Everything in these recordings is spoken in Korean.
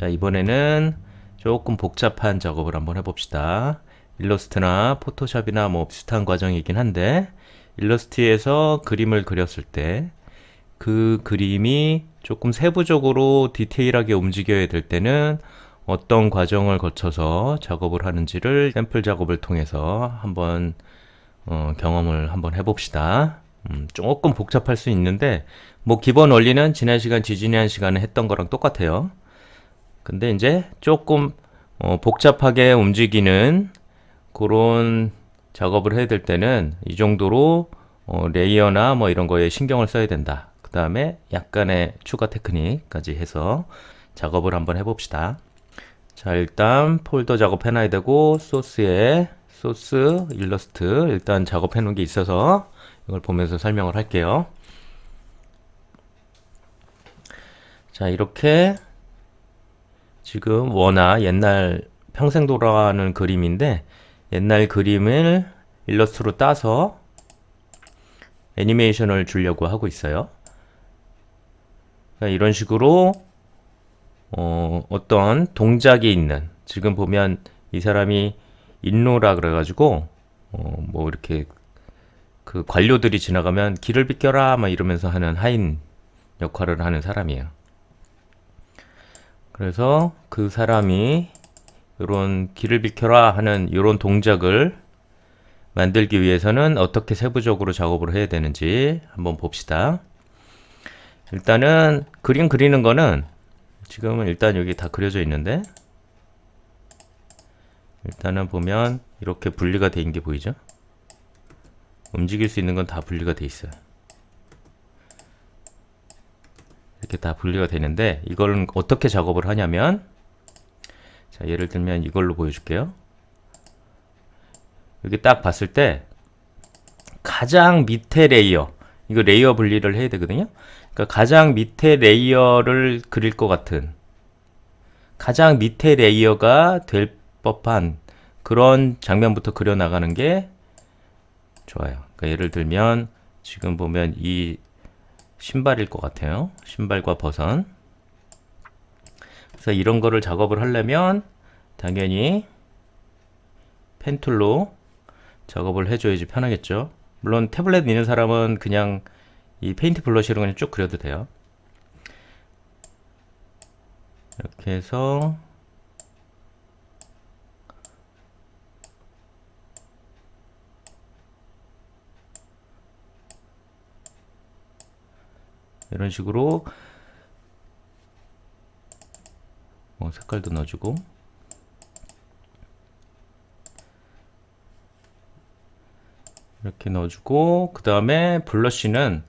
자, 이번에는 조금 복잡한 작업을 한번 해봅시다. 일러스트나 포토샵이나 뭐 비슷한 과정이긴 한데, 일러스트에서 그림을 그렸을 때 그 그림이 조금 세부적으로 디테일하게 움직여야 될 때는 어떤 과정을 거쳐서 작업을 하는지를 샘플 작업을 통해서 한번 경험을 한번 해봅시다. 조금 복잡할 수 있는데 뭐 기본 원리는 지난 시간, 지지난 시간에 했던 거랑 똑같아요. 근데 이제 조금 복잡하게 움직이는 그런 작업을 해야 될 때는 이 정도로 레이어나 뭐 이런 거에 신경을 써야 된다. 그 다음에 약간의 추가 테크닉까지 해서 작업을 한번 해봅시다. 자, 일단 폴더 작업해놔야 되고, 소스에 소스 일러스트 일단 작업해놓은 게 있어서 이걸 보면서 설명을 할게요. 자, 이렇게 지금 원화 옛날 평생 돌아가는 그림인데, 옛날 그림을 일러스트로 따서 애니메이션을 주려고 하고 있어요. 그러니까 이런 식으로 어떤 동작이 있는, 지금 보면 이 사람이 인로라 그래가지고 뭐 이렇게 그 관료들이 지나가면 길을 비켜라 막 이러면서 하는 하인 역할을 하는 사람이에요. 그래서 그 사람이 이런 길을 비켜라 하는 이런 동작을 만들기 위해서는 어떻게 세부적으로 작업을 해야 되는지 한번 봅시다. 일단은 그림 그리는 거는 지금은 일단 여기 다 그려져 있는데, 일단은 보면 이렇게 분리가 돼 있는 게 보이죠? 움직일 수 있는 건 다 분리가 돼 있어요. 이렇게 다 분리가 되는데, 이걸 어떻게 작업을 하냐면, 자, 예를 들면 이걸로 보여줄게요. 여기 딱 봤을 때 가장 밑에 레이어, 이거 레이어 분리를 해야 되거든요. 그러니까 가장 밑에 레이어를 그릴 것 같은, 가장 밑에 레이어가 될 법한 그런 장면부터 그려나가는 게 좋아요. 그러니까 예를 들면 지금 보면 이 신발일 것 같아요. 신발과 버선. 그래서 이런 거를 작업을 하려면 당연히 펜툴로 작업을 해줘야지 편하겠죠. 물론 태블릿 있는 사람은 그냥 이 페인트 블러쉬로 그냥 쭉 그려도 돼요. 이렇게 해서 이런 식으로 색깔도 넣어주고, 이렇게 넣어주고, 그 다음에 블러쉬는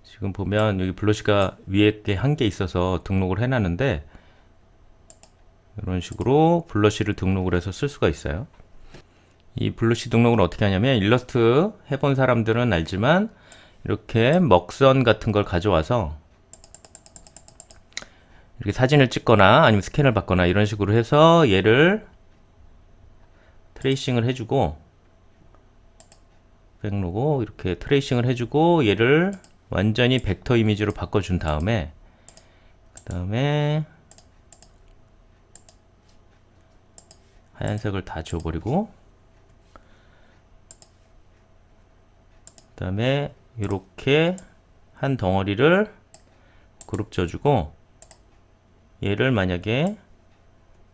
지금 보면 여기 블러쉬가 위에 한 개 있어서 등록을 해놨는데, 이런 식으로 블러쉬를 등록을 해서 쓸 수가 있어요. 이 블러쉬 등록을 어떻게 하냐면, 일러스트 해본 사람들은 알지만 이렇게 먹선 같은 걸 가져와서 이렇게 사진을 찍거나 아니면 스캔을 받거나 이런 식으로 해서 얘를 트레이싱을 해주고, 백로고 이렇게 트레이싱을 해주고, 얘를 완전히 벡터 이미지로 바꿔준 다음에, 그 다음에 하얀색을 다 지워버리고, 그 다음에 이렇게 한 덩어리를 그룹 져주고, 얘를 만약에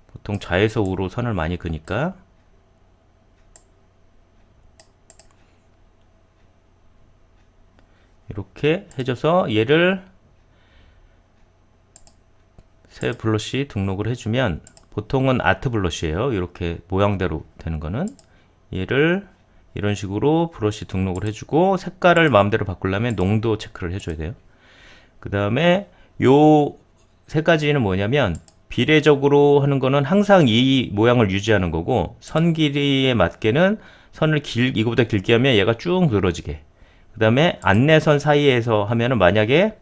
보통 좌에서 우로 선을 많이 그니까 이렇게 해줘서 얘를 새 블러쉬 등록을 해주면, 보통은 아트 블러쉬예요. 이렇게 모양대로 되는 거는. 얘를 이런 식으로 브러쉬 등록을 해주고, 색깔을 마음대로 바꾸려면 농도 체크를 해줘야 돼요. 그 다음에 요 세 가지는 뭐냐면, 비례적으로 하는 거는 항상 이 모양을 유지하는 거고, 선 길이에 맞게는 선을 이거보다 길게 하면 얘가 쭉 늘어지게, 그 다음에 안내선 사이에서 하면은 만약에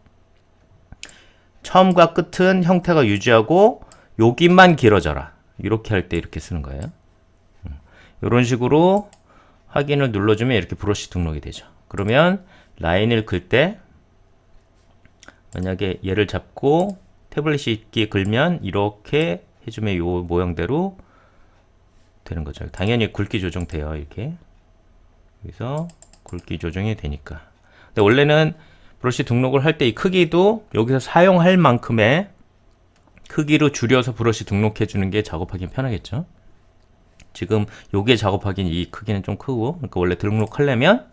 처음과 끝은 형태가 유지하고 여기만 길어져라, 이렇게 할 때 이렇게 쓰는 거예요. 이런 식으로 확인을 눌러주면 이렇게 브러쉬 등록이 되죠. 그러면 라인을 그을 때 만약에 얘를 잡고 태블릿이 있기에 걸면 이렇게 해주면 요 모양대로 되는 거죠. 당연히 굵기 조정돼요. 이렇게 여기서 굵기 조정이 되니까. 근데 원래는 브러쉬 등록을 할 때 이 크기도 여기서 사용할 만큼의 크기로 줄여서 브러쉬 등록해 주는 게 작업하기 편하겠죠. 지금 요게 작업하기엔 이 크기는 좀 크고, 그러니까 원래 등록하려면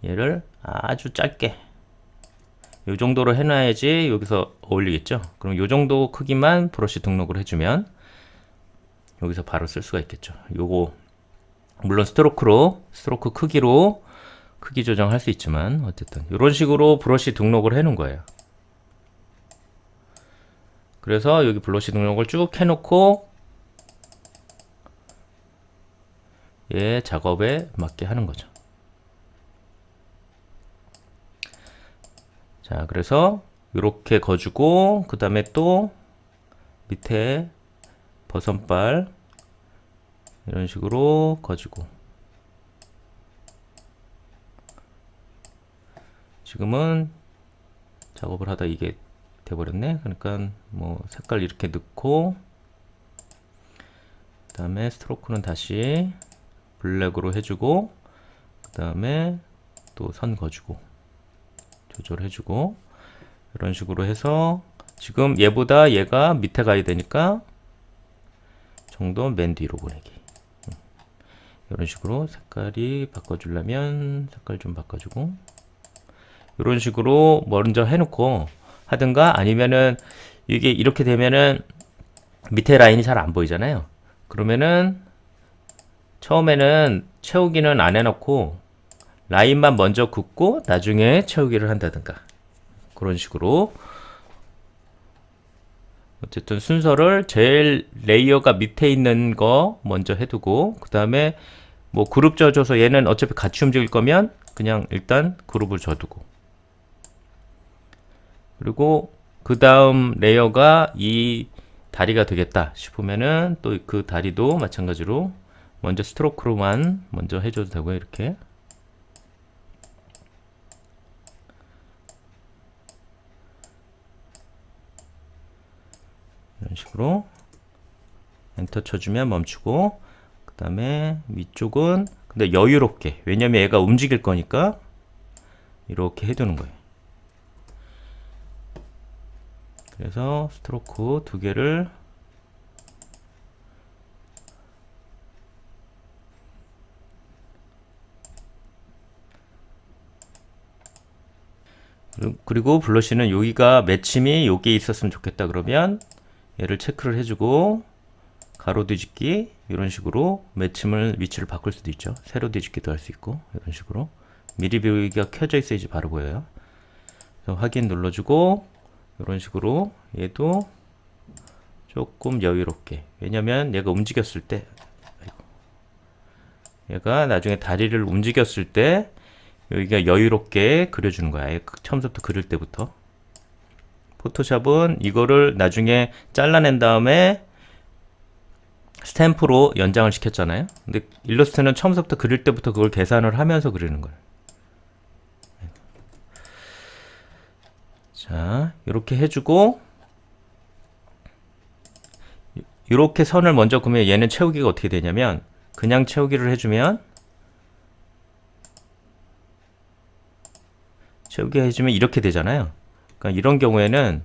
얘를 아주 짧게 요 정도로 해놔야지 여기서 어울리겠죠. 그럼 요 정도 크기만 브러쉬 등록을 해주면 여기서 바로 쓸 수가 있겠죠. 요거 물론 스트로크 크기로 크기 조정할 수 있지만 어쨌든 이런 식으로 브러쉬 등록을 해놓은 거예요. 그래서 여기 브러쉬 등록을 쭉 해놓고 얘 작업에 맞게 하는 거죠. 자, 그래서 이렇게 거주고 그 다음에 또 밑에 버선발 이런 식으로 거주고, 지금은 작업을 하다 이게 돼버렸네. 그러니까 뭐 색깔 이렇게 넣고 그 다음에 스트로크는 다시 블랙으로 해주고 그 다음에 또 선 거주고 조절해주고 이런 식으로 해서 지금 얘보다 얘가 밑에 가야 되니까 정도 맨 뒤로 보내기. 이런 식으로 색깔이 바꿔주려면 색깔 좀 바꿔주고 이런 식으로 먼저 해놓고 하든가, 아니면은 이게 이렇게 되면은 밑에 라인이 잘 안 보이잖아요. 그러면은 처음에는 채우기는 안 해놓고 라인만 먼저 긋고 나중에 채우기를 한다든가, 그런 식으로 어쨌든 순서를 제일 레이어가 밑에 있는 거 먼저 해두고 그 다음에 뭐 그룹 져줘서 얘는 어차피 같이 움직일 거면 그냥 일단 그룹을 져두고, 그리고 그 다음 레이어가 이 다리가 되겠다 싶으면은 또 그 다리도 마찬가지로 먼저 스트로크로만 먼저 해줘도 되고요. 이렇게 이런 식으로 엔터 쳐주면 멈추고, 그 다음에 위쪽은 근데 여유롭게, 왜냐면 얘가 움직일 거니까 이렇게 해두는 거예요. 그래서 스트로크 두 개를 그리고 블러쉬는 여기가 매침이 여기에 있었으면 좋겠다 그러면 얘를 체크를 해주고 가로 뒤집기 이런 식으로 매침을 위치를 바꿀 수도 있죠. 세로 뒤집기도 할 수 있고 이런 식으로 미리 보기가 켜져 있어야지 바로 보여요. 그래서 확인 눌러주고 이런 식으로 얘도 조금 여유롭게, 왜냐면 얘가 움직였을 때 얘가 나중에 다리를 움직였을 때 여기가 여유롭게 그려주는 거야. 처음부터 그릴 때부터. 포토샵은 이거를 나중에 잘라낸 다음에 스탬프로 연장을 시켰잖아요. 근데 일러스트는 처음부터 그릴 때부터 그걸 계산을 하면서 그리는 거예요. 자, 이렇게 해주고 이렇게 선을 먼저 그으면 얘는 채우기가 어떻게 되냐면 그냥 채우기를 해주면 이렇게 되잖아요. 그러니까 이런 경우에는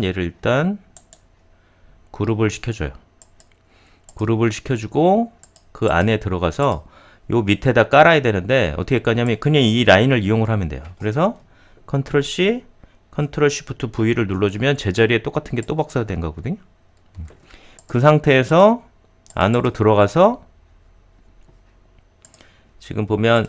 얘를 일단 그룹을 시켜줘요. 그룹을 시켜주고 그 안에 들어가서 요 밑에다 깔아야 되는데 어떻게 깔냐면 그냥 이 라인을 이용을 하면 돼요. 그래서 컨트롤 C, 컨트롤 쉬프트 V를 눌러주면 제자리에 똑같은 게 또 복사된 거거든요. 그 상태에서 안으로 들어가서 지금 보면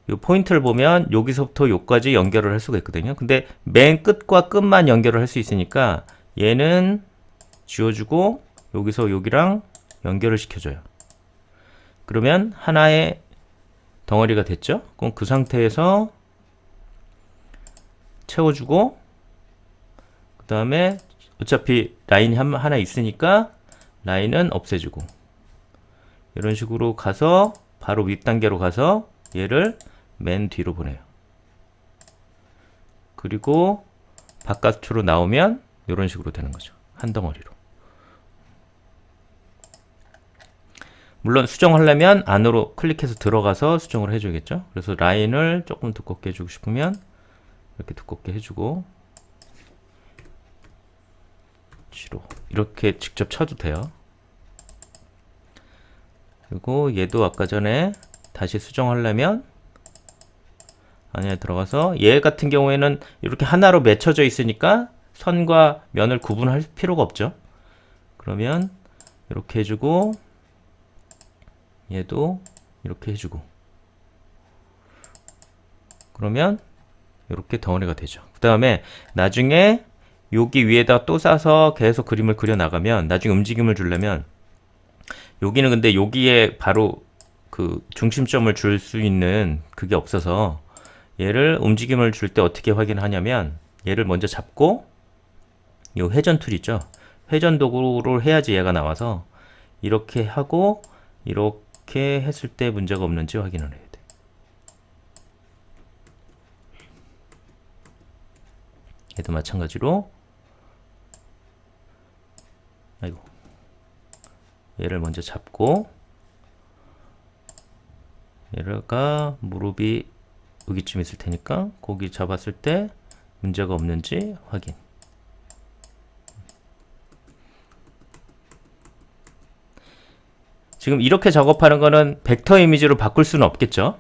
요 포인트를 보면 여기서부터 여기까지 연결을 할 수가 있거든요. 근데 맨 끝과 끝만 연결을 할 수 있으니까 얘는 지워주고 여기서 여기랑 연결을 시켜줘요. 그러면 하나의 덩어리가 됐죠? 그럼 그 상태에서 채워주고 그 다음에 어차피 라인이 하나 있으니까 라인은 없애주고 이런 식으로 가서 바로 윗단계로 가서 얘를 맨 뒤로 보내요. 그리고 바깥으로 나오면 이런 식으로 되는 거죠. 한 덩어리로. 물론 수정하려면 안으로 클릭해서 들어가서 수정을 해줘야겠죠. 그래서 라인을 조금 두껍게 해주고 싶으면 이렇게 두껍게 해주고 G로 이렇게 직접 쳐도 돼요. 그리고 얘도 아까 전에 다시 수정하려면 안에 들어가서 얘 같은 경우에는 이렇게 하나로 맺혀져 있으니까 선과 면을 구분할 필요가 없죠. 그러면 이렇게 해주고 얘도 이렇게 해주고 그러면 이렇게 덩어리가 되죠. 그 다음에 나중에 여기 위에다 또 싸서 계속 그림을 그려 나가면 나중에 움직임을 주려면 여기는 근데 여기에 바로 그 중심점을 줄 수 있는 그게 없어서 얘를 움직임을 줄 때 어떻게 확인하냐면 얘를 먼저 잡고 요 회전 툴 있죠. 회전 도구를 해야지 얘가 나와서 이렇게 하고 이렇게 했을 때 문제가 없는지 확인을 해야 돼. 얘도 마찬가지로 아이고 얘를 먼저 잡고 얘가 무릎이 여기쯤 있을 테니까 거기 잡았을 때 문제가 없는지 확인. 지금 이렇게 작업하는 거는 벡터 이미지로 바꿀 수는 없겠죠.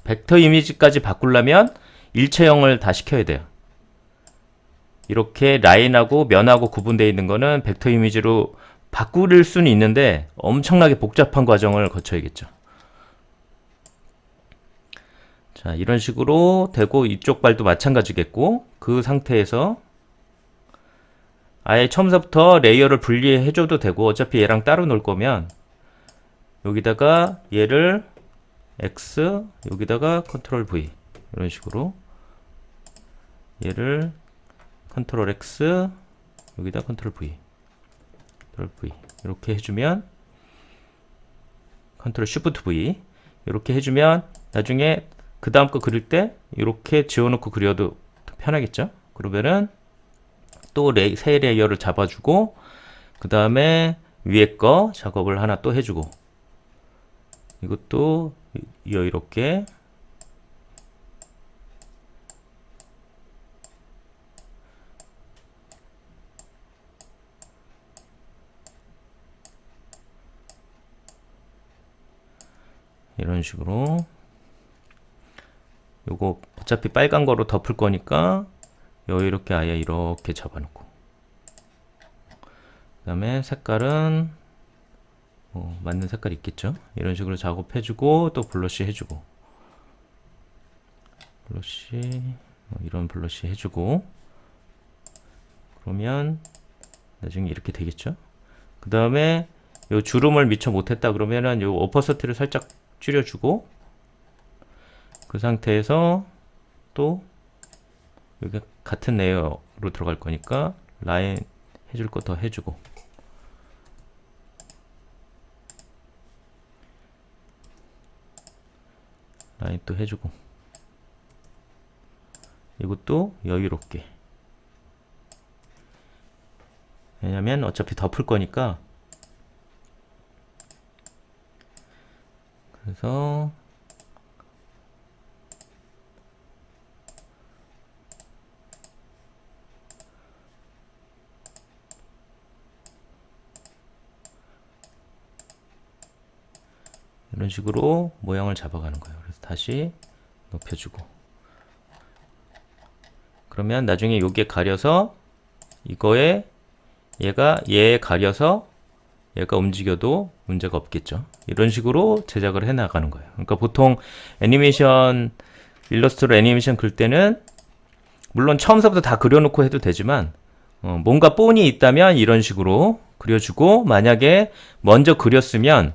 벡터 이미지까지 바꾸려면 일체형을 다 시켜야 돼요. 이렇게 라인하고 면하고 구분되어 있는 거는 벡터 이미지로 바꿀 수는 있는데 엄청나게 복잡한 과정을 거쳐야겠죠. 자, 이런 식으로 되고 이쪽 발도 마찬가지겠고 그 상태에서 아예 처음부터 레이어를 분리해 줘도 되고 어차피 얘랑 따로 놀 거면 여기다가 얘를 X 여기다가 컨트롤 V 이런 식으로 얘를 컨트롤 X 여기다 컨트롤 V 이렇게 해주면 컨트롤 쉬프트 V 이렇게 해주면 나중에 그 다음 거 그릴 때 이렇게 지워놓고 그려도 편하겠죠. 그러면은 또 새 레이어를 잡아주고 그 다음에 위에 거 작업을 하나 또 해주고 이것도 이렇게 이런 식으로 요거 어차피 빨간 거로 덮을 거니까 이렇게 아예 이렇게 잡아놓고 그 다음에 색깔은 맞는 색깔 있겠죠. 이런 식으로 작업해주고 또 블러쉬 해주고 블러쉬 이런 블러쉬 해주고 그러면 나중에 이렇게 되겠죠. 그 다음에 요 주름을 미처 못했다 그러면은 요 오퍼서티를 살짝 줄여주고 그 상태에서 또 여기 같은 레이어로 들어갈 거니까 라인 해줄 거 더 해주고 라인 또 해주고 이것도 여유롭게 왜냐면 어차피 덮을 거니까 그래서 이런 식으로 모양을 잡아가는 거예요. 그래서 다시 높여주고 그러면 나중에 여기에 가려서 이거에 얘에 가려서 얘가 움직여도 문제가 없겠죠. 이런 식으로 제작을 해 나가는 거예요. 그러니까 보통 애니메이션 일러스트로 애니메이션 그릴 때는 물론 처음부터 다 그려놓고 해도 되지만 뭔가 본이 있다면 이런 식으로 그려주고 만약에 먼저 그렸으면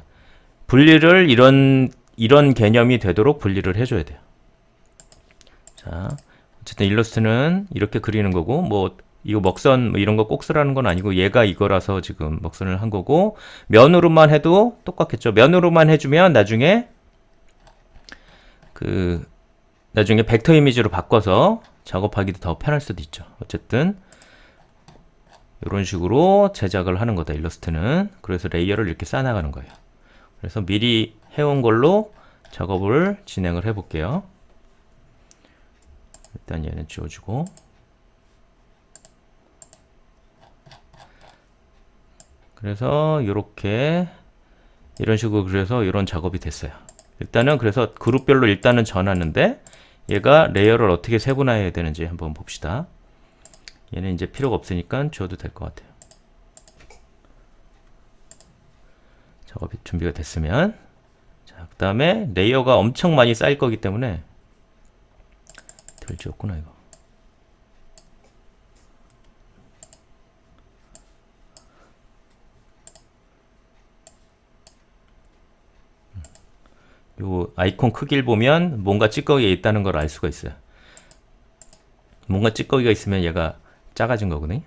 분리를 이런 개념이 되도록 분리를 해줘야 돼요. 자, 어쨌든 일러스트는 이렇게 그리는 거고 뭐 이거 먹선 뭐 이런 거 꼭 쓰라는 건 아니고 얘가 이거라서 지금 먹선을 한 거고 면으로만 해도 똑같겠죠. 면으로만 해주면 나중에 나중에 벡터 이미지로 바꿔서 작업하기도 더 편할 수도 있죠. 어쨌든 이런 식으로 제작을 하는 거다, 일러스트는. 그래서 레이어를 이렇게 쌓아나가는 거예요. 그래서 미리 해온 걸로 작업을 진행을 해 볼게요. 일단 얘는 지워주고, 그래서 이렇게 이런 식으로 그래서 이런 작업이 됐어요. 일단은 그래서 그룹별로 일단은 전하는데, 얘가 레이어를 어떻게 세분화해야 되는지 한번 봅시다. 얘는 이제 필요가 없으니까 지워도 될 것 같아요. 작업이 준비가 됐으면, 자, 그 다음에 레이어가 엄청 많이 쌓일 거기 때문에 덜 지웠구나 이거. 요 아이콘 크기를 보면 뭔가 찌꺼기가 있다는 걸 알 수가 있어요. 뭔가 찌꺼기가 있으면 얘가 작아진 거거든요.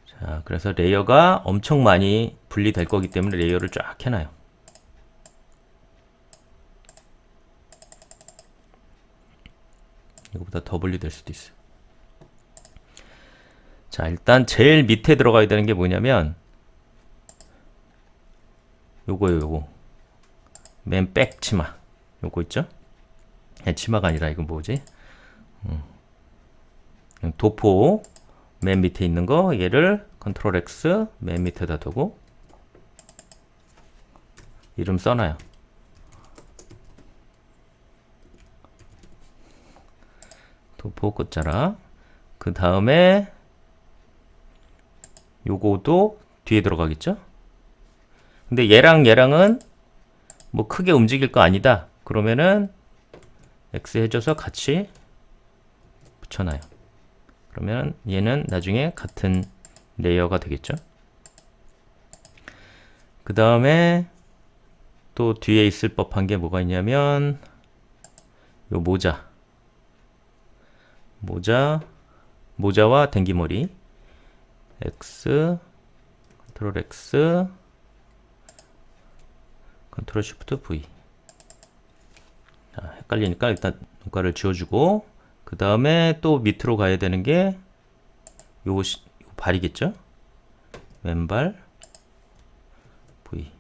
자, 그래서 레이어가 엄청 많이 분리될 거기 때문에 레이어를 쫙 해놔요. 이거보다 더 분리될 수도 있어요. 자, 일단 제일 밑에 들어가야 되는 게 뭐냐면 요거예요, 요거. 맨 백 치마. 요거 있죠? 치마가 아니라 이건 뭐지? 도포 맨 밑에 있는 거, 얘를 컨트롤 X 맨 밑에다 두고 이름 써놔요. 도포 끝자락. 그 다음에 요거도 뒤에 들어가겠죠? 근데 얘랑은 뭐 크게 움직일 거 아니다. 그러면은 X 해줘서 같이 붙여놔요. 그러면 얘는 나중에 같은 레이어가 되겠죠. 그 다음에 또 뒤에 있을 법한 게 뭐가 있냐면 요 모자와 댕기머리. X 컨트롤 X 컨트롤 쉬프트 V. 자, 헷갈리니까 일단 눈가를 지워주고, 그 다음에 또 밑으로 가야 되는 게 요 발이겠죠? 왼발 V.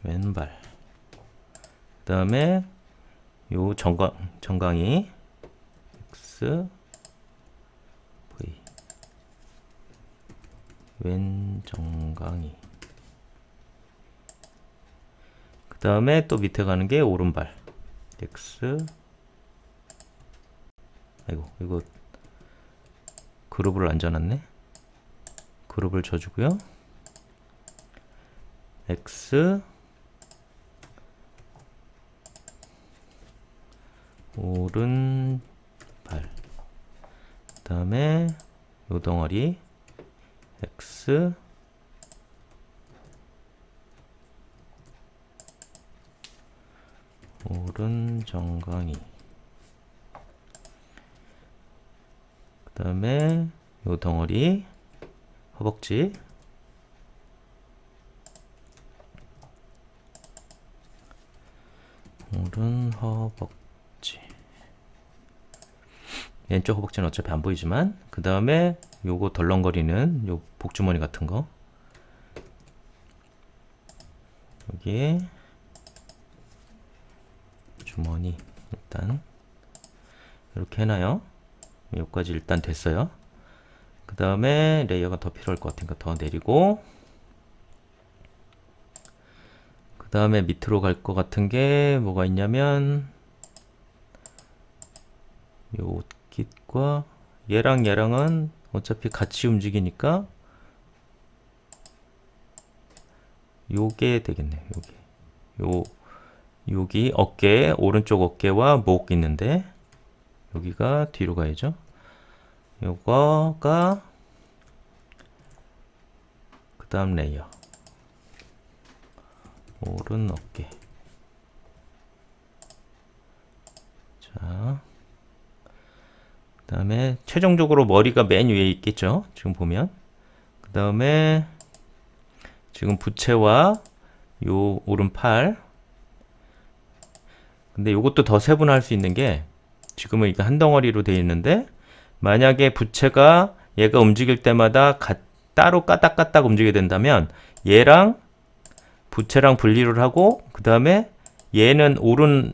왼발. 그 다음에 요 정강이 X V. 왼 정강이. 그 다음에 또 밑에 가는 게 오른발 X. 아이고, 이거 그룹을 안 져놨네. 그룹을 져주고요. X 오른발. 그 다음에 요 덩어리 X 오른 정강이. 그 다음에 요 덩어리 허벅지. 오른 허벅지. 왼쪽 허벅지는 어차피 안 보이지만, 그 다음에 요거 덜렁거리는 요 복주머니 같은 거 여기에 주머니 일단 이렇게 해놔요. 여기까지 일단 됐어요. 그 다음에 레이어가 더 필요할 것 같으니까 더 내리고, 그 다음에 밑으로 갈 것 같은 게 뭐가 있냐면 요 옷깃과 얘랑은 어차피 같이 움직이니까 요게 되겠네요. 여기 어깨, 오른쪽 어깨와 목 있는데 여기가 뒤로 가야죠. 요거가 그 다음 레이어 오른 어깨. 자, 그 다음에 최종적으로 머리가 맨 위에 있겠죠. 지금 보면. 그 다음에 지금 부채와 요 오른팔. 근데 이것도 더 세분화할 수 있는 게 지금은 이게 한 덩어리로 되어 있는데 만약에 부채가 얘가 움직일 때마다 따로 까딱까딱 움직이게 된다면 얘랑 부채랑 분리를 하고 그 다음에 얘는 오른손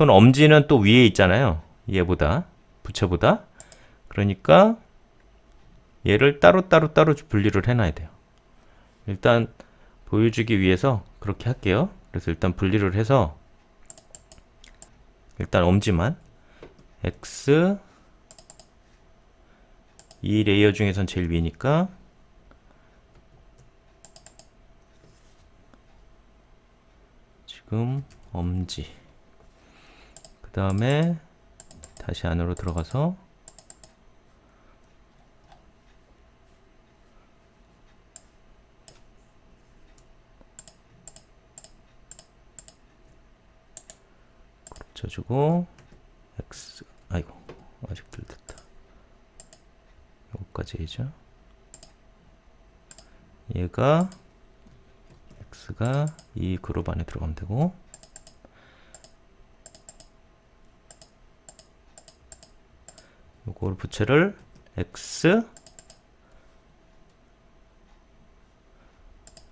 엄지는 또 위에 있잖아요. 얘보다 부채보다. 그러니까 얘를 따로 분리를 해놔야 돼요. 일단 보여주기 위해서 그렇게 할게요. 그래서 일단 분리를 해서 일단 엄지만 X 이 레이어 중에선 제일 위니까 지금 엄지 그 다음에 다시 안으로 들어가서 쳐주고 X 아이고 아직 들렸다. 여기까지 해죠. 얘가 X가 이 그룹 안에 들어가면 되고 요걸 부채를 X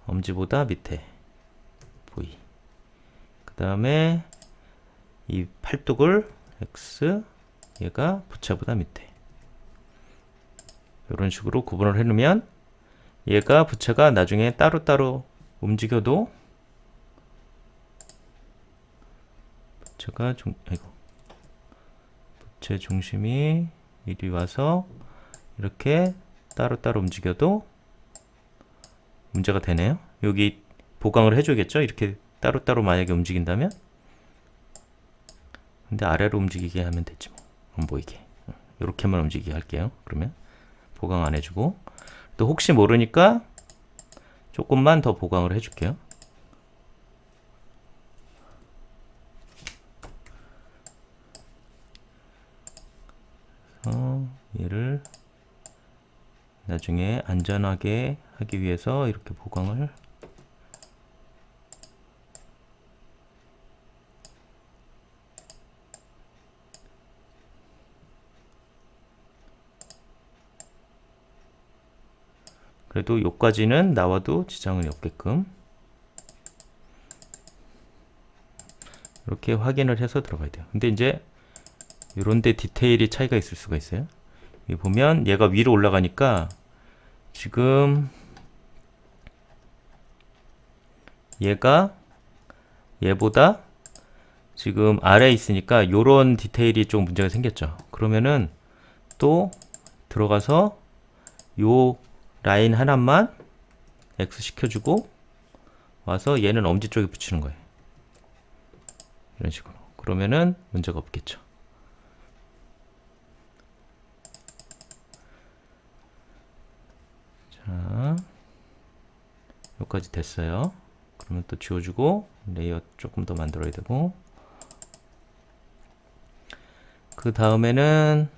엄지보다 밑에 V 그 다음에 이 팔뚝을 X 얘가 부채보다 밑에 이런 식으로 구분을 해놓으면 얘가 부채가 나중에 따로따로 움직여도 부채 중심이 이리 와서 이렇게 따로따로 움직여도 문제가 되네요. 여기 보강을 해줘야겠죠? 이렇게 따로따로 만약에 움직인다면 근데 아래로 움직이게 하면 되지 뭐. 안 보이게 이렇게만 움직이게 할게요. 그러면 보강 안 해주고 또 혹시 모르니까 조금만 더 보강을 해줄게요. 얘를 나중에 안전하게 하기 위해서 이렇게 보강을 그래도 요까지는 나와도 지장은 없게끔 이렇게 확인을 해서 들어가야 돼요. 근데 이제 이런데 디테일이 차이가 있을 수가 있어요. 여기 보면 얘가 위로 올라가니까 지금 얘가 얘보다 지금 아래에 있으니까 요런 디테일이 좀 문제가 생겼죠. 그러면은 또 들어가서 요 라인 하나만 X 시켜주고 와서 얘는 엄지 쪽에 붙이는 거예요. 이런 식으로. 그러면은 문제가 없겠죠. 자, 여기까지 됐어요. 그러면 또 지워주고 레이어 조금 더 만들어야 되고 그 다음에는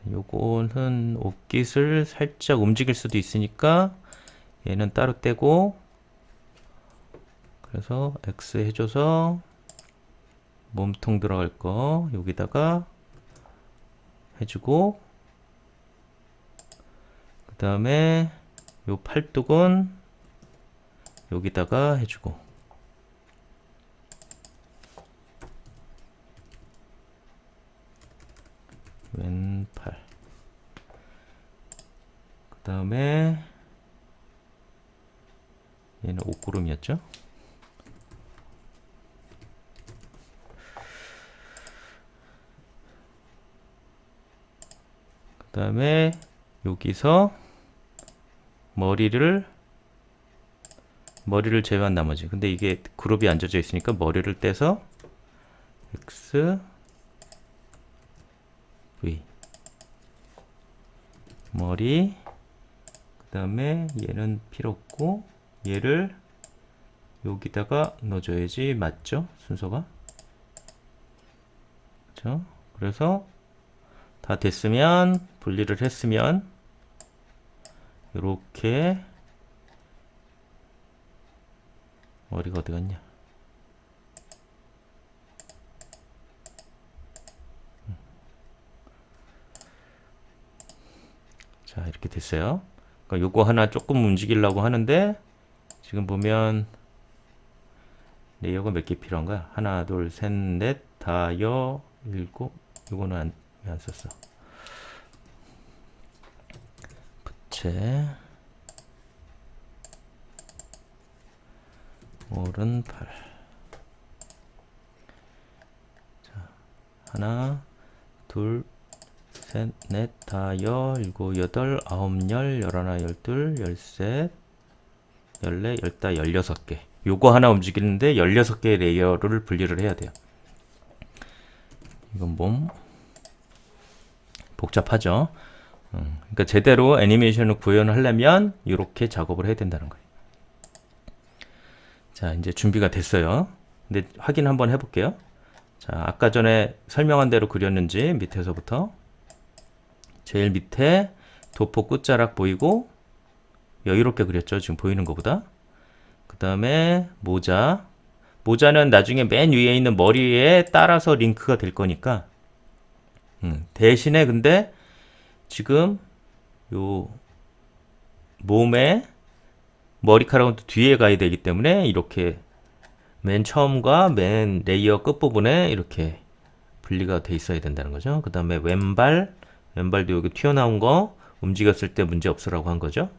요거는 옷깃을 살짝 움직일 수도 있으니까 얘는 따로 떼고 그래서 X 해줘서 몸통 들어갈 거 여기다가 해주고 그 다음에 요 팔뚝은 여기다가 해주고 왼팔 그 다음에 얘는 옷구름이었죠. 그 다음에 여기서 머리를 제외한 나머지 근데 이게 그룹이 앉아져 있으니까 머리를 떼서 X V 머리 그 다음에 얘는 필요 없고 얘를 여기다가 넣어줘야지 맞죠? 순서가 그렇죠? 그래서 다 됐으면 분리를 했으면 이렇게 머리가 어디 갔냐 자, 이렇게 됐어요. 그러니까 요거 하나 조금 움직이려고 하는데 지금 보면 레이어가 몇 개 필요한가? 하나, 둘, 셋, 넷, 다여, 일곱. 요거는 왜 안 썼어? 부채 오른팔. 자, 하나, 둘, 셋, 넷, 다여, 일곱, 여덟, 아홉, 열, 열하나, 열둘, 열셋, 열네, 열다, 16개. 요거 하나 움직이는데 16개의 레이어를 분리를 해야 돼요. 이건 몸. 복잡하죠? 그러니까 제대로 애니메이션을 구현을 하려면 이렇게 작업을 해야 된다는 거예요. 자, 이제 준비가 됐어요. 근데 확인 한번 해볼게요. 자, 아까 전에 설명한 대로 그렸는지 밑에서부터 제일 밑에 도포 끝자락 보이고 여유롭게 그렸죠. 지금 보이는 것보다. 그 다음에 모자. 모자는 나중에 맨 위에 있는 머리에 따라서 링크가 될 거니까 대신에 근데 지금 요 몸에 머리카락은 또 뒤에 가야 되기 때문에 이렇게 맨 처음과 맨 레이어 끝부분에 이렇게 분리가 돼 있어야 된다는 거죠. 그 다음에 왼발도 여기 튀어나온 거 움직였을 때 문제 없으라고 한 거죠.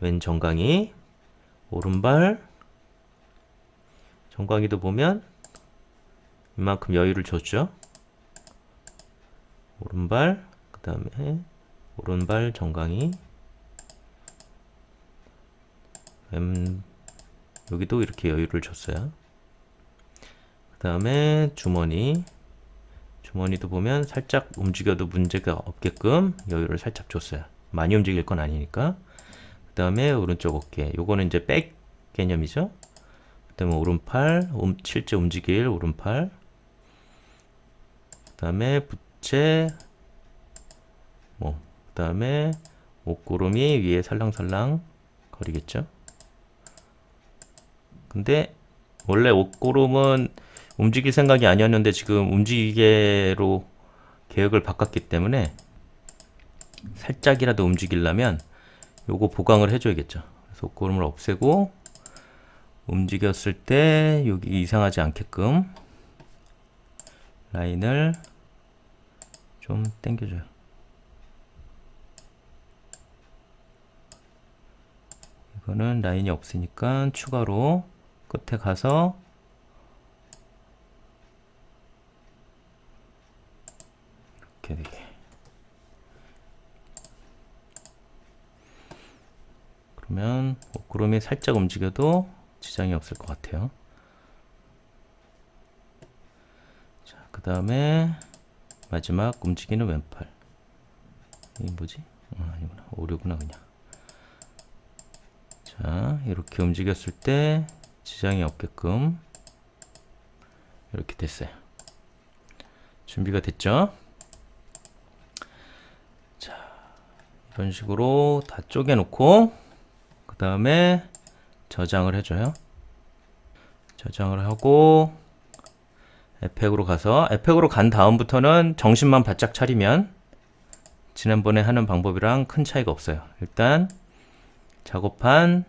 왼 정강이, 오른발, 정강이도 보면 이만큼 여유를 줬죠. 오른발, 그 다음에 오른발 정강이, 여기도 이렇게 여유를 줬어요. 그 다음에 주머니도 보면 살짝 움직여도 문제가 없게끔 여유를 살짝 줬어요. 많이 움직일 건 아니니까. 그 다음에 오른쪽 어깨, 요거는 이제 백 개념이죠. 그 다음에 오른팔, 실제 움직일 오른팔. 그 다음에 부채, 그 다음에 옷구름이 위에 살랑살랑 거리겠죠. 근데 원래 옷구름은 움직일 생각이 아니었는데 지금 움직이게로 계획을 바꿨기 때문에 살짝이라도 움직이려면 요거 보강을 해줘야겠죠. 그래서 옷구름을 없애고 움직였을 때 여기 이상하지 않게끔 라인을 좀 당겨줘요. 이거는 라인이 없으니까 추가로 끝에 가서 이렇게 되게. 그러면 옷구름이 살짝 움직여도 지장이 없을 것 같아요. 자, 그 다음에 마지막 움직이는 왼팔. 이게 뭐지? 아니구나. 오류구나 그냥. 자, 이렇게 움직였을 때 지장이 없게끔 이렇게 됐어요. 준비가 됐죠? 자, 이런 식으로 다 쪼개 놓고 그 다음에 저장을 해줘요. 저장을 하고 에펙으로 가서, 에펙으로 간 다음부터는 정신만 바짝 차리면 지난번에 하는 방법이랑 큰 차이가 없어요. 일단 작업한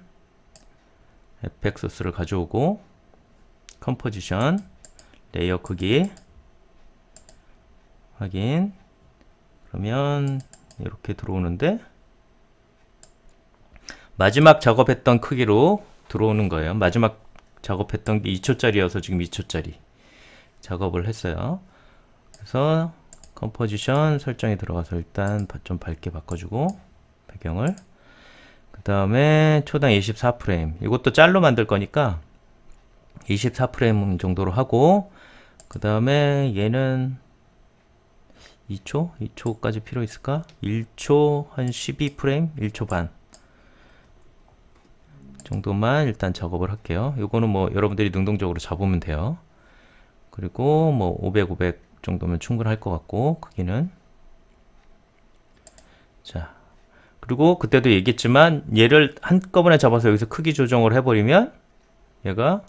에펙 소스를 가져오고 컴포지션, 레이어 크기 확인. 그러면 이렇게 들어오는데 마지막 작업했던 크기로 들어오는 거예요. 마지막 작업했던 게 2초짜리여서 지금 2초짜리 작업을 했어요. 그래서 컴포지션 설정에 들어가서 일단 좀 밝게 바꿔주고 배경을, 그 다음에 초당 24프레임, 이것도 짤로 만들 거니까 24프레임 정도로 하고, 그 다음에 얘는 2초? 2초까지 필요 있을까? 1초 한 12프레임? 1초 반 정도만 일단 작업을 할게요. 요거는 뭐 여러분들이 능동적으로 잡으면 돼요. 그리고 뭐 500 정도면 충분할 것 같고, 크기는. 자, 그리고 그때도 얘기했지만 얘를 한꺼번에 잡아서 여기서 크기 조정을 해버리면 얘가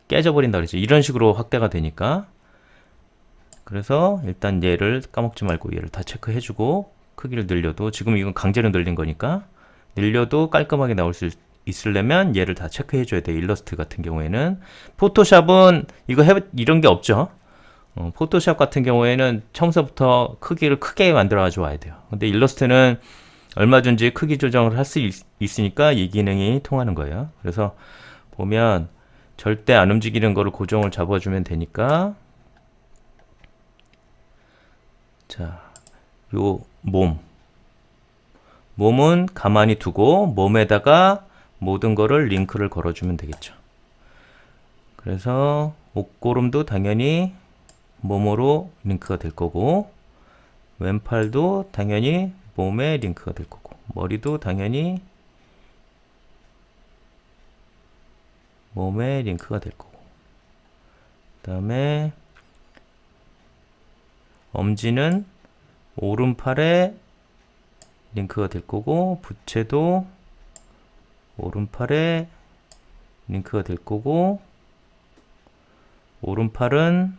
깨져버린다 그랬죠. 이런 식으로 확대가 되니까. 그래서 일단 얘를 까먹지 말고 얘를 다 체크해주고 크기를 늘려도, 지금 이건 강제로 늘린 거니까 늘려도 깔끔하게 나올 수 있으려면 얘를 다 체크해 줘야 돼. 일러스트 같은 경우에는. 포토샵은 이런 게 없죠. 포토샵 같은 경우에는 처음부터 크기를 크게 만들어 가지고 와야 돼요. 근데 일러스트는 얼마든지 크기 조정을 할 수 있으니까 이 기능이 통하는 거예요. 그래서 보면 절대 안 움직이는 거를 고정을 잡아주면 되니까, 자, 요 몸은 가만히 두고 몸에다가 모든 거를 링크를 걸어주면 되겠죠. 그래서 옷고름도 당연히 몸으로 링크가 될 거고, 왼팔도 당연히 몸에 링크가 될 거고, 머리도 당연히 몸에 링크가 될 거고, 그 다음에 엄지는 오른팔에 링크가 될 거고, 부채도 오른팔에 링크가 될 거고, 오른팔은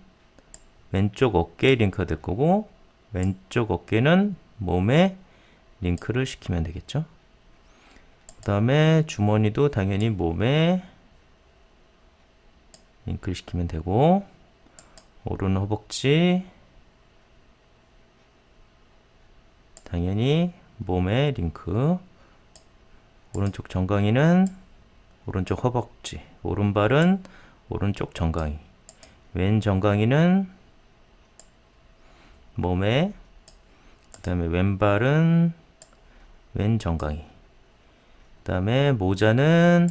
왼쪽 어깨에 링크가 될 거고, 왼쪽 어깨는 몸에 링크를 시키면 되겠죠. 그 다음에 주머니도 당연히 몸에 링크를 시키면 되고, 오른 허벅지 당연히 몸에 링크, 오른쪽 정강이는 오른쪽 허벅지, 오른발은 오른쪽 정강이, 왼 정강이는 몸에, 그 다음에 왼발은 왼 정강이, 그 다음에 모자는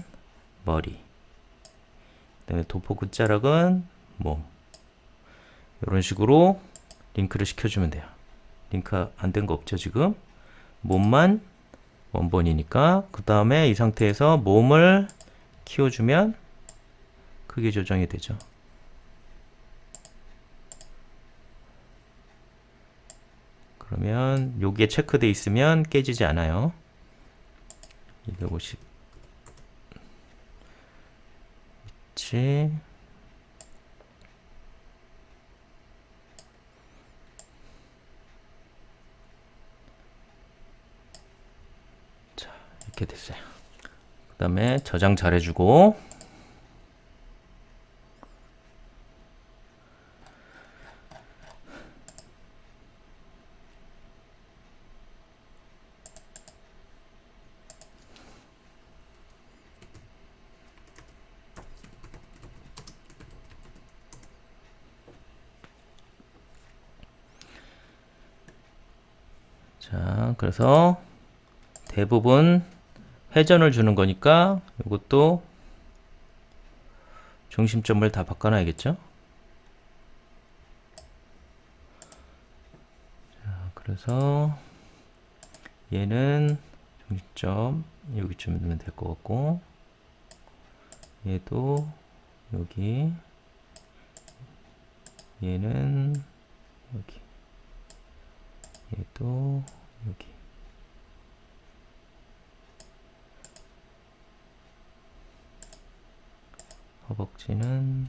머리, 그 다음에 도포 끝자락은 몸. 이런 식으로 링크를 시켜주면 돼요. 링크 안 된 거 없죠 지금? 몸만 원본이니까. 그 다음에 이 상태에서 몸을 키워주면 크기 조정이 되죠. 그러면 여기에 체크돼 있으면 깨지지 않아요. 250 위치, 자, 이렇게 됐어요. 그 다음에 저장 잘 해주고, 자, 그래서 대부분 회전을 주는 거니까 이것도 중심점을 다 바꿔놔야겠죠. 자, 그래서 얘는 중심점 여기쯤 두면 될 것 같고, 얘도 여기, 얘는 여기, 얘도 여기. 허벅지는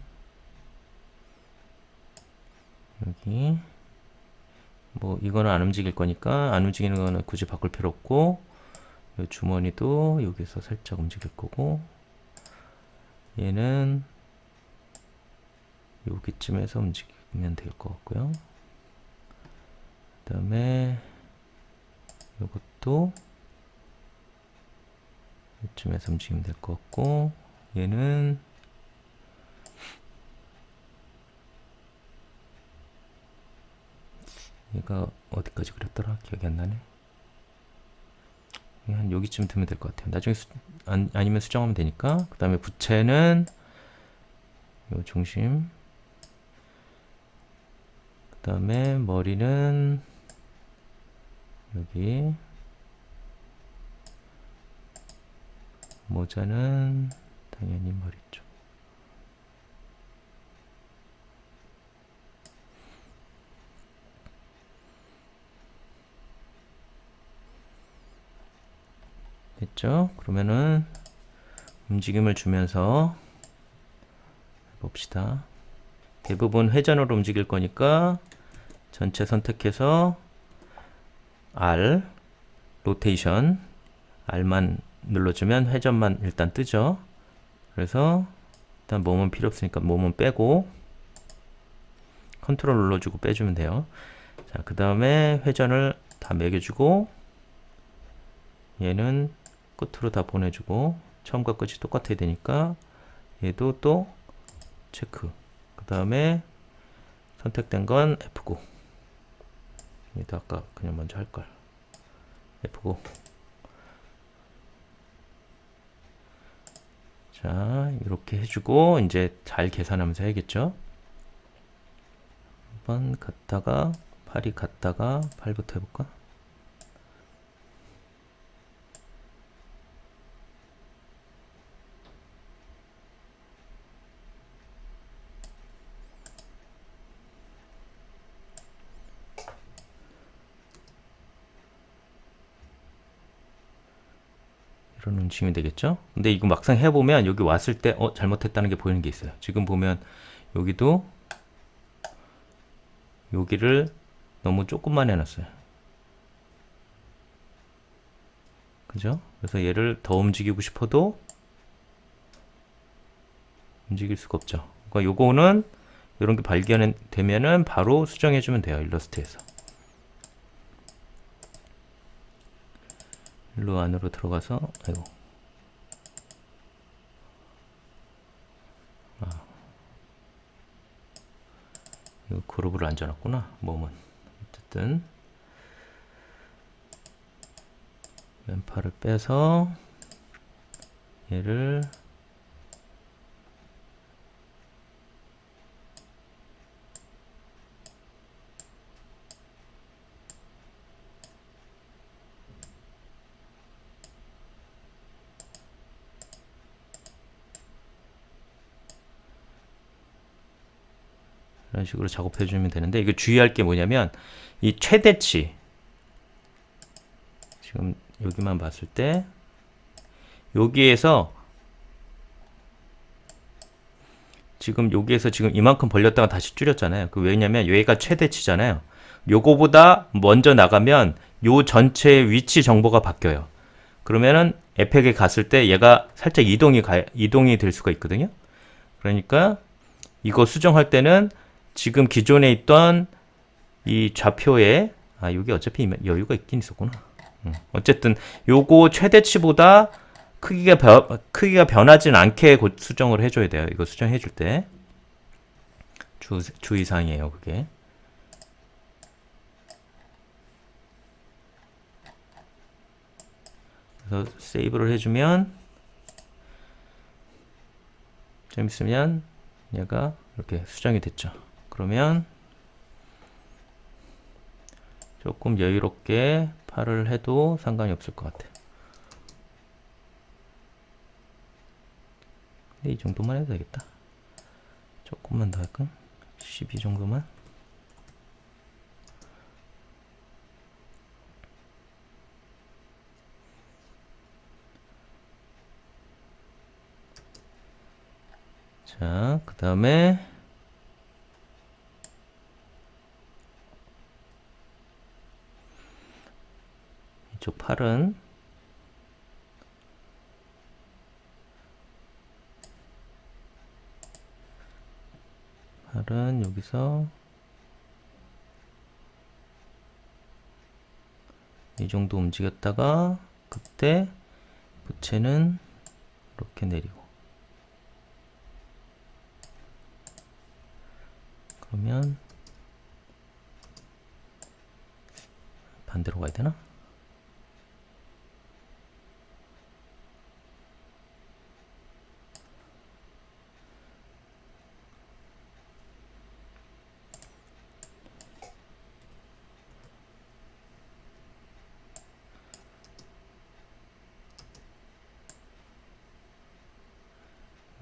여기. 뭐 이거는 안 움직일 거니까 안 움직이는 거는 굳이 바꿀 필요 없고, 이 주머니도 여기서 살짝 움직일 거고, 얘는 여기쯤에서 움직이면 될 것 같고요. 그 다음에 이것도 이쯤에서 움직이면 될 것 같고, 얘는 얘가 어디까지 그렸더라? 기억이 안 나네. 한 여기쯤 두면 될 것 같아요. 나중에 아니면 수정하면 되니까. 그 다음에 부채는 요 중심, 그 다음에 머리는 여기, 모자는 당연히 머리 쪽. 됐죠? 그러면은 움직임을 주면서 봅시다. 대부분 회전으로 움직일 거니까 전체 선택해서 R, 로테이션, R만 눌러주면 회전만 일단 뜨죠. 그래서 일단 몸은 필요 없으니까 몸은 빼고 컨트롤 눌러주고 빼주면 돼요. 자, 그 다음에 회전을 다 매겨주고 얘는 끝으로 다 보내주고 처음과 끝이 똑같아야 되니까 얘도 또 체크. 그 다음에 선택된 건 F9. 얘도 아까 그냥 먼저 할걸. F9. 자, 이렇게 해주고 이제 잘 계산하면서 해야겠죠. 한번 갔다가 8이 갔다가 8부터 해볼까? 이런 움직임이 되겠죠? 근데 이거 막상 해보면 여기 왔을 때 잘못했다는 게 보이는 게 있어요. 지금 보면 여기도 여기를 너무 조금만 해놨어요. 그죠? 그래서 얘를 더 움직이고 싶어도 움직일 수가 없죠. 그러니까 요거는 이런 게 발견되면은 바로 수정해주면 돼요. 일러스트에서. 일로 안으로 들어가서 아이고. 이거 그룹을 안 줘놨구나. 몸은. 어쨌든 왼팔을 빼서 얘를 이런 식으로 작업해 주면 되는데 이거 주의할 게 뭐냐면 이 최대치 지금 여기만 봤을 때 여기에서 지금 여기에서 지금 이만큼 벌렸다가 다시 줄였잖아요. 그 왜냐면 여기가 최대치잖아요. 요거보다 먼저 나가면 요 전체 위치 정보가 바뀌어요. 그러면은 에펙에 갔을 때 얘가 살짝 이동이 될 수가 있거든요. 그러니까 이거 수정할 때는 지금 기존에 있던 이 좌표에 여기 어차피 여유가 있긴 있었구나. 어쨌든 요거 최대치보다 크기가 변하진 않게 수정을 해줘야 돼요. 이거 수정해 줄 때 주의사항이에요. 그게. 그래서 세이브를 해주면 좀 있으면 얘가 이렇게 수정이 됐죠. 그러면 조금 여유롭게 팔을 해도 상관이 없을 것 같아요. 근데 이 정도만 해도 되겠다. 조금만 더 할까? 12 정도만. 자, 그 다음에 이쪽 팔은 여기서 이 정도 움직였다가 그때 부채는 이렇게 내리고 그러면 반대로 가야 되나?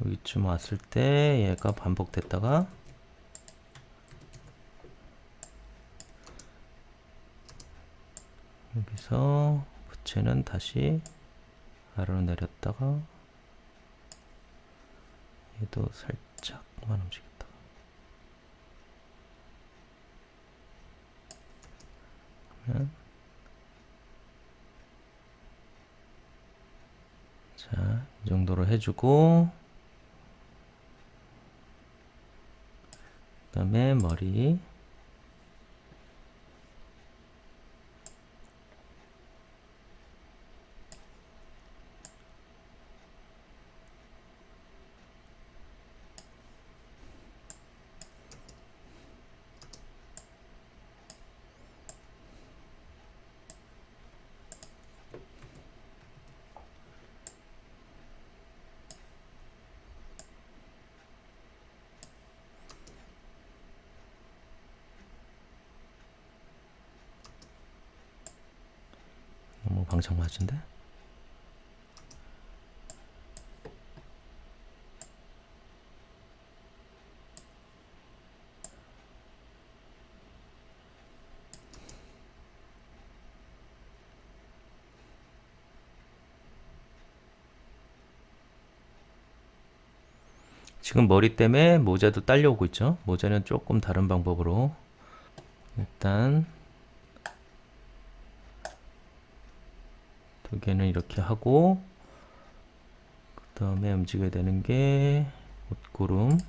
여기쯤 왔을 때 얘가 반복됐다가 여기서 부채는 다시 아래로 내렸다가 얘도 살짝만 움직였다. 그러면 자, 이 정도로 해주고, 그 다음에 머리. 너무 방청맞은데? 지금 머리 때문에 모자도 딸려오고 있죠. 모자는 조금 다른 방법으로 일단 두 개는 이렇게 하고, 그 다음에 움직여야 되는 게 옷구름.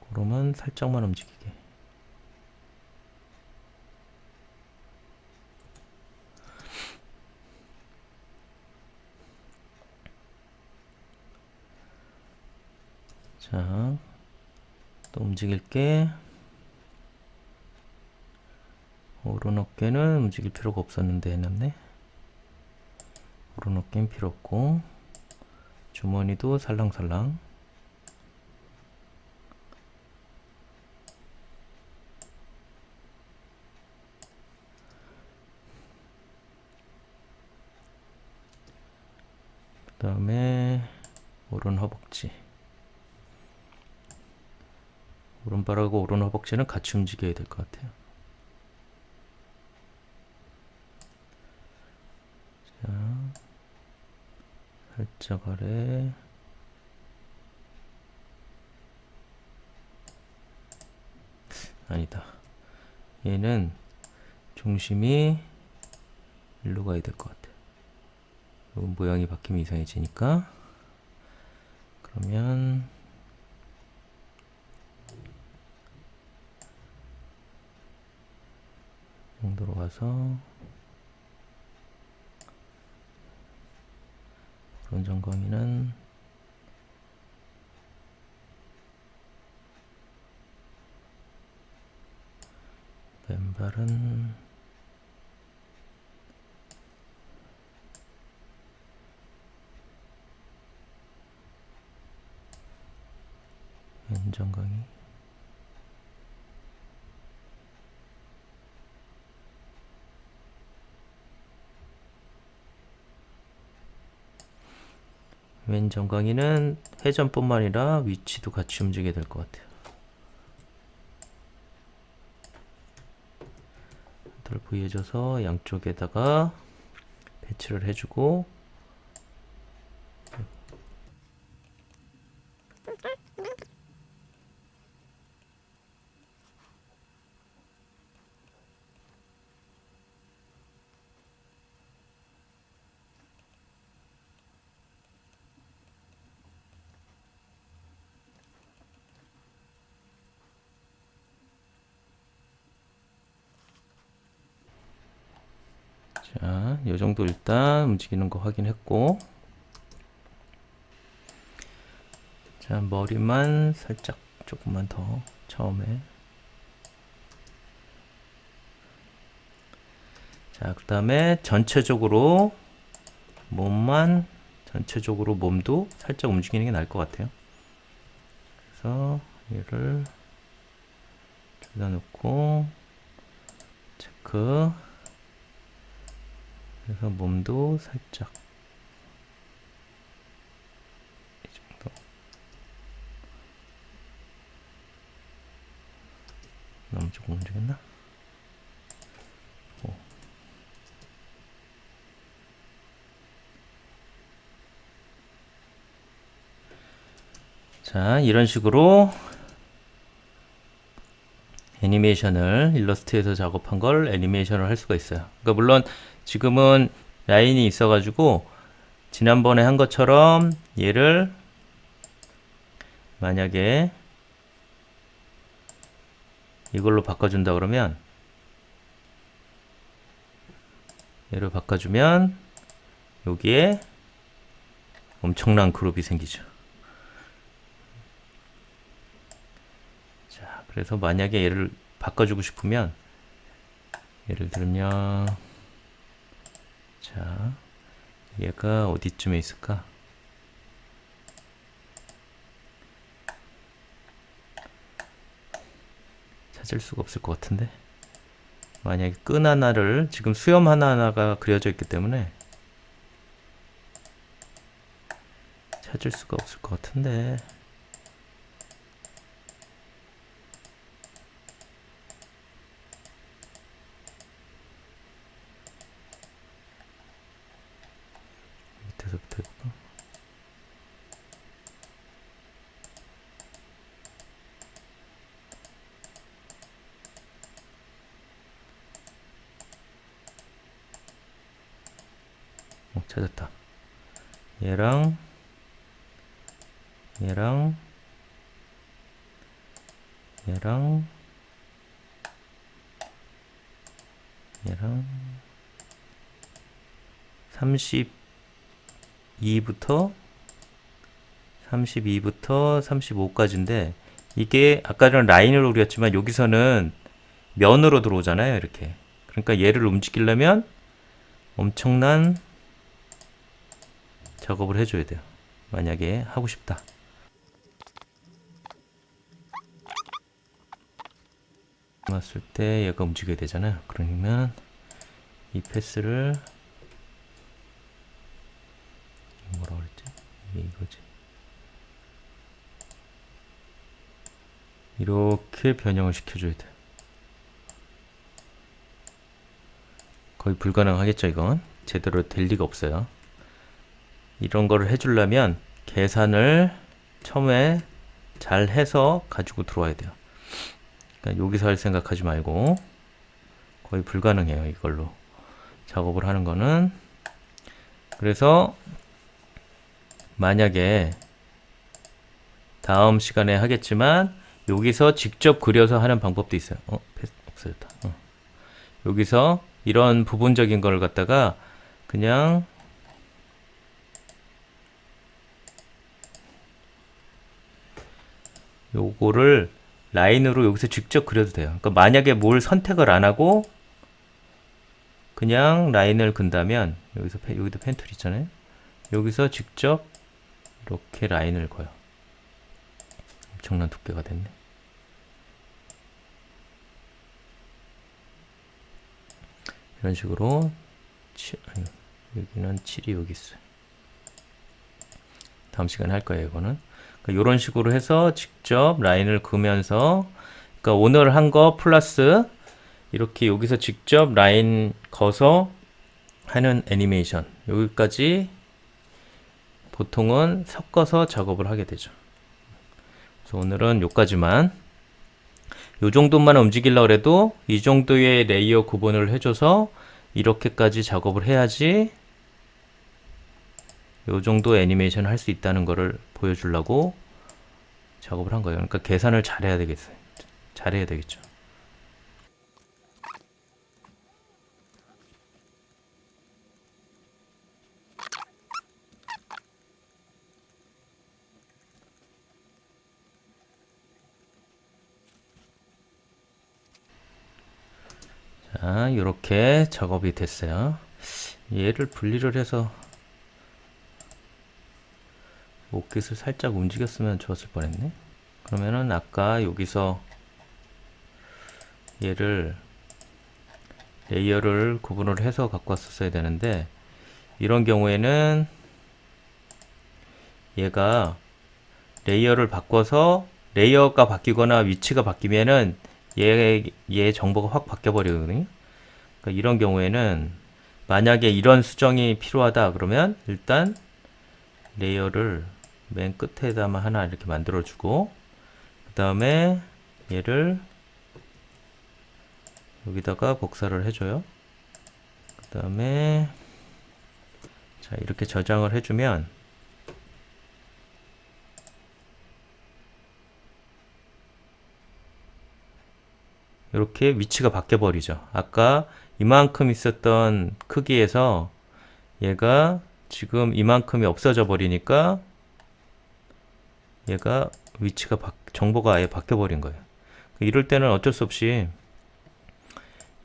구름은 살짝만 움직이게. 자, 또 움직일게. 오른 어깨는 움직일 필요가 없었는데 해놨네. 오른 어깨는 필요 없고, 주머니도 살랑살랑. 그 다음에 오른 허벅지. 오른발하고 오른 허벅지는 같이 움직여야 될 것 같아요. 자, 살짝 아래. 아니다. 얘는 중심이 일로 가야 될 것 같아요. 이건 모양이 바뀌면 이상해지니까. 그러면 이 정도로 가서 오른 정강이는 왼발은 왼정강이. 왼정강이는 회전뿐만 아니라 위치도 같이 움직여야 될 것 같아요. 덜 부위해줘서 양쪽에다가 배치를 해주고, 자, 요 정도 일단 움직이는 거 확인했고, 자, 머리만 살짝 조금만 더 처음에. 자, 그 다음에 전체적으로 몸도 살짝 움직이는 게 나을 것 같아요. 그래서 얘를 줄여 놓고 체크. 그래서 몸도 살짝 이 정도. 너무 조금 움직였나? 자, 이런 식으로 애니메이션을 일러스트에서 작업한 걸 애니메이션을 할 수가 있어요. 그러니까 물론 지금은 라인이 있어가지고 지난번에 한 것처럼 얘를 만약에 이걸로 바꿔준다 그러면 얘를 바꿔주면 여기에 엄청난 그룹이 생기죠. 자, 그래서 만약에 얘를 바꿔주고 싶으면 예를 들면 자, 얘가 어디쯤에 있을까? 찾을 수가 없을 것 같은데 만약에 끈 하나를 지금 수염 하나하나가 그려져 있기 때문에 찾을 수가 없을 것 같은데 밑에서부터 해볼까? 찾았다. 얘랑 얘랑 32부터 35까지인데 이게 아까는 라인으로 그렸지만 여기서는 면으로 들어오잖아요. 이렇게. 그러니까 얘를 움직이려면 엄청난 작업을 해줘야 돼요. 만약에 하고 싶다. 왔을 때 얘가 움직여야 되잖아요. 그러면 이 패스를 뭐라 그랬지? 이거지. 이렇게 변형을 시켜줘야 돼. 거의 불가능하겠죠, 이건. 제대로 될 리가 없어요. 이런 거를 해주려면 계산을 처음에 잘 해서 가지고 들어와야 돼요. 그러니까 여기서 할 생각하지 말고 거의 불가능해요, 이걸로 작업을 하는 거는. 그래서 만약에 다음 시간에 하겠지만 여기서 직접 그려서 하는 방법도 있어요. 없어졌다. 여기서 이런 부분적인 걸 갖다가 그냥 요거를 라인으로 여기서 직접 그려도 돼요. 그러니까 만약에 뭘 선택을 안 하고 그냥 라인을 그린다면 여기도 펜 툴 있잖아요. 여기서 직접 이렇게 라인을 그어요. 엄청난 두께가 됐네. 이런 식으로 여기는 7이 여기 있어요. 다음 시간에 할 거예요, 이거는. 그러니까 이런 식으로 해서 직접 라인을 그으면서 그러니까 오늘 한 거 플러스 이렇게 여기서 직접 라인 그어서 하는 애니메이션 여기까지 보통은 섞어서 작업을 하게 되죠. 그래서 오늘은 요까지만 요 정도만 움직이려고 해도 이 정도의 레이어 구분을 해줘서 이렇게까지 작업을 해야지 요 정도 애니메이션 할 수 있다는 거를 보여주려고 작업을 한 거예요. 그러니까 계산을 잘해야 되겠어요. 잘해야 되겠죠. 자, 이렇게 작업이 됐어요. 얘를 분리를 해서 옷깃을 살짝 움직였으면 좋았을 뻔했네. 그러면은 아까 여기서 얘를 레이어를 구분을 해서 갖고 왔었어야 되는데 이런 경우에는 얘가 레이어를 바꿔서 레이어가 바뀌거나 위치가 바뀌면은 얘 정보가 확 바뀌어 버리거든요. 그러니까 이런 경우에는 만약에 이런 수정이 필요하다 그러면 일단 레이어를 맨 끝에다만 하나 이렇게 만들어 주고 그 다음에 얘를 여기다가 복사를 해줘요. 그 다음에 자, 이렇게 저장을 해주면 이렇게 위치가 바뀌어 버리죠. 아까 이만큼 있었던 크기에서 얘가 지금 이만큼이 없어져 버리니까 얘가 위치가 정보가 아예 바뀌어 버린 거예요. 이럴 때는 어쩔 수 없이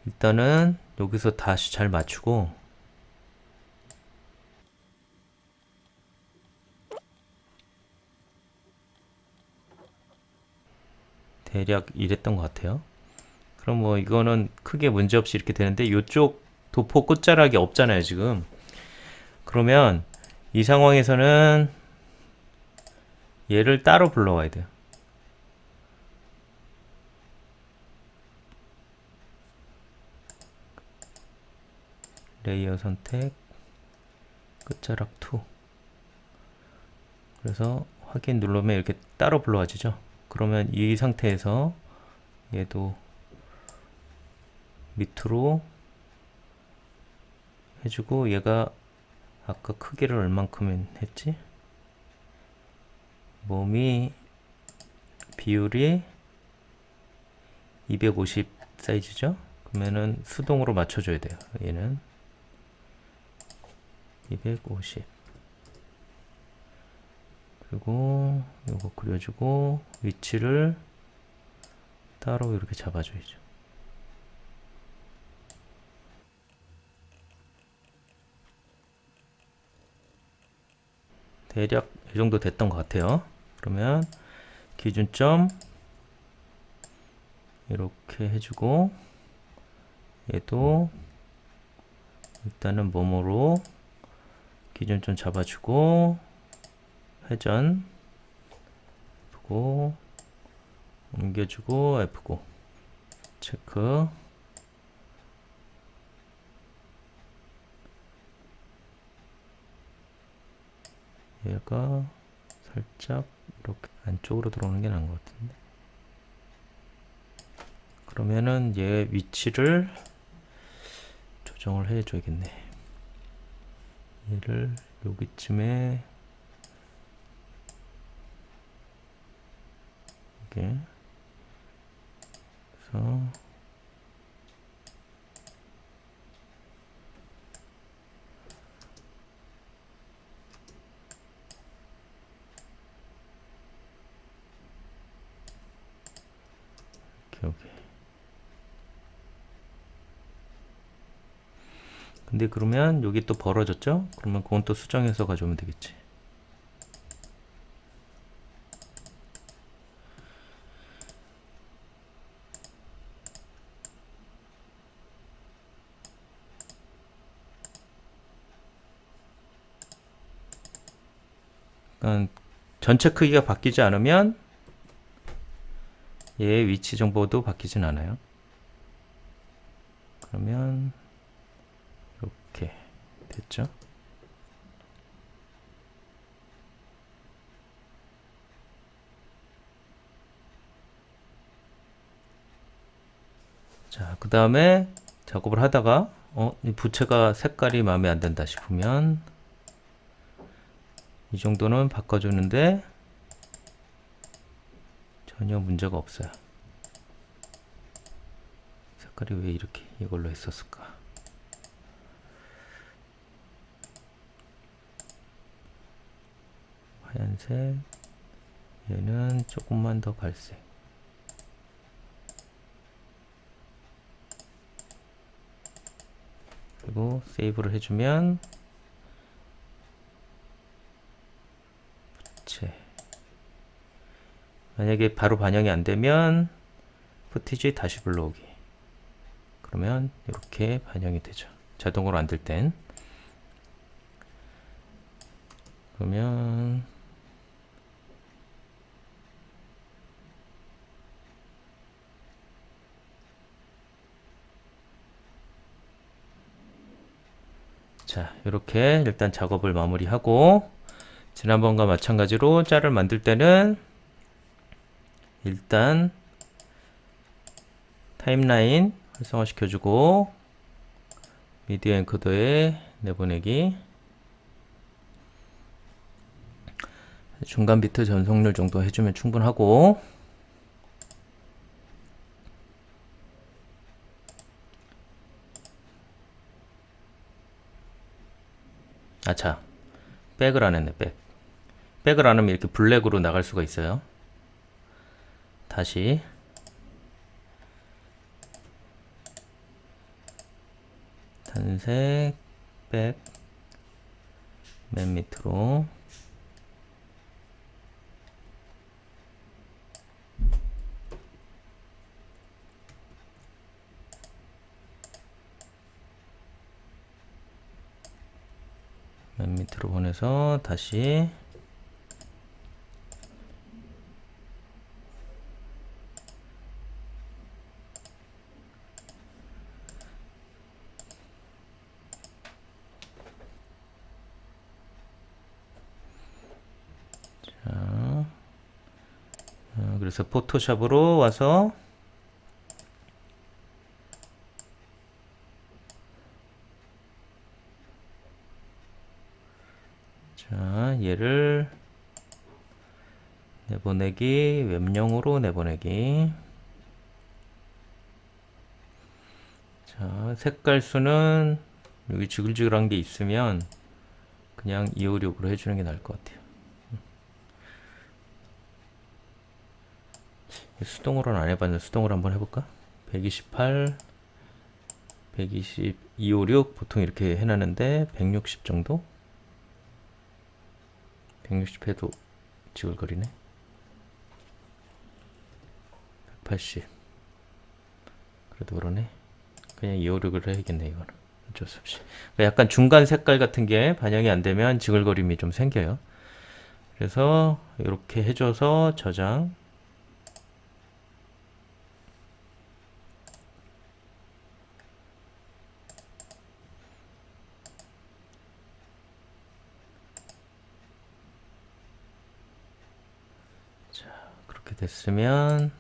일단은 여기서 다시 잘 맞추고 대략 이랬던 것 같아요. 그럼 뭐 이거는 크게 문제없이 이렇게 되는데 이쪽 도포 끝자락이 없잖아요 지금. 그러면 이 상황에서는 얘를 따로 불러와야 돼요. 레이어 선택 끝자락 2. 그래서 확인 누르면 이렇게 따로 불러와지죠. 그러면 이 상태에서 얘도 밑으로 해주고 얘가 아까 크기를 얼만큼 했지? 몸이 비율이 250 사이즈죠? 그러면은 수동으로 맞춰줘야 돼요. 얘는 250 그리고 요거 그려주고 위치를 따로 이렇게 잡아줘야죠. 대략 이 정도 됐던 것 같아요. 그러면 기준점 이렇게 해주고 얘도 일단은 뭐뭐로 기준점 잡아주고 회전 F고 옮겨주고 F고 체크. 얘가 살짝 이렇게 안쪽으로 들어오는 게 나은 것 같은데. 그러면은 얘 위치를 조정을 해줘야겠네. 얘를 여기쯤에 이렇게 그래서 여기. 근데 그러면 여기 또 벌어졌죠? 그러면 그건 또 수정해서 가져오면 되겠지. 그러니까 전체 크기가 바뀌지 않으면 얘의 위치 정보도 바뀌진 않아요. 그러면 이렇게 됐죠? 자, 그 다음에 작업을 하다가 이 부채가 색깔이 마음에 안 든다 싶으면 이 정도는 바꿔주는데 전혀 문제가 없어요. 색깔이 왜 이렇게 이걸로 했었을까? 하얀색, 얘는 조금만 더 갈색. 그리고 세이브를 해주면 부채. 만약에 바로 반영이 안 되면 푸티지 다시 불러오기. 그러면 이렇게 반영이 되죠. 자동으로 안 될 땐. 그러면 자, 이렇게 일단 작업을 마무리하고 지난번과 마찬가지로 짤을 만들 때는 일단 타임라인 활성화 시켜주고 미디어 엔코더에 내보내기, 중간 비트 전송률 정도 해주면 충분하고, 아차, 백을 안 했네. 백을 안 하면 이렇게 블랙으로 나갈 수가 있어요. 다시 단색, 백, 맨 밑으로, 맨 밑으로 보내서 다시 그래서 포토샵으로 와서 자, 얘를 내보내기, 웹용으로 내보내기. 자, 색깔 수는 여기 지글지글한 게 있으면 그냥 256으로 해주는 게 나을 것 같아요. 수동으로는 안 해봤는데 수동으로 한번 해볼까? 128, 120, 256 보통 이렇게 해놨는데 160 정도? 160 해도 지글거리네. 180 그래도 그러네. 그냥 256으로 해야겠네. 이거는 어쩔 수 없이. 약간 중간 색깔 같은 게 반영이 안 되면 지글거림이 좀 생겨요. 그래서 이렇게 해줘서 저장, 자, 그렇게 됐으면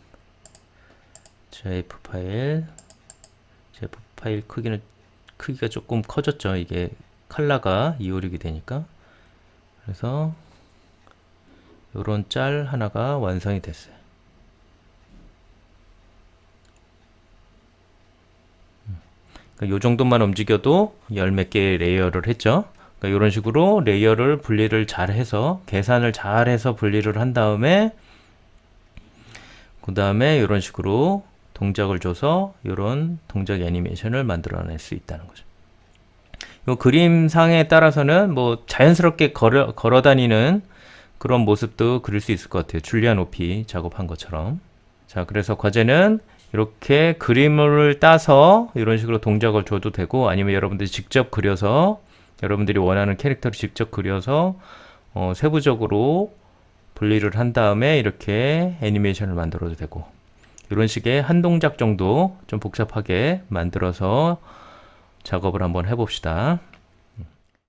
JF 파일 크기가 조금 커졌죠. 이게 컬러가 256이 되니까. 그래서 요런 짤 하나가 완성이 됐어요. 그러니까 요 정도만 움직여도 열 몇 개의 레이어를 했죠. 그러니까 이런 식으로 레이어를 분리를 잘 해서, 계산을 잘 해서 분리를 한 다음에, 그 다음에 이런 식으로 동작을 줘서 이런 동작 애니메이션을 만들어낼 수 있다는 거죠. 요 그림상에 따라서는 뭐 자연스럽게 걸어 다니는 그런 모습도 그릴 수 있을 것 같아요. 줄리안 오피 작업한 것처럼. 자, 그래서 과제는 이렇게 그림을 따서 이런 식으로 동작을 줘도 되고, 아니면 여러분들이 직접 그려서, 여러분들이 원하는 캐릭터를 직접 그려서 세부적으로 분리를 한 다음에 이렇게 애니메이션을 만들어도 되고, 이런 식의 한 동작 정도 좀 복잡하게 만들어서 작업을 한번 해봅시다.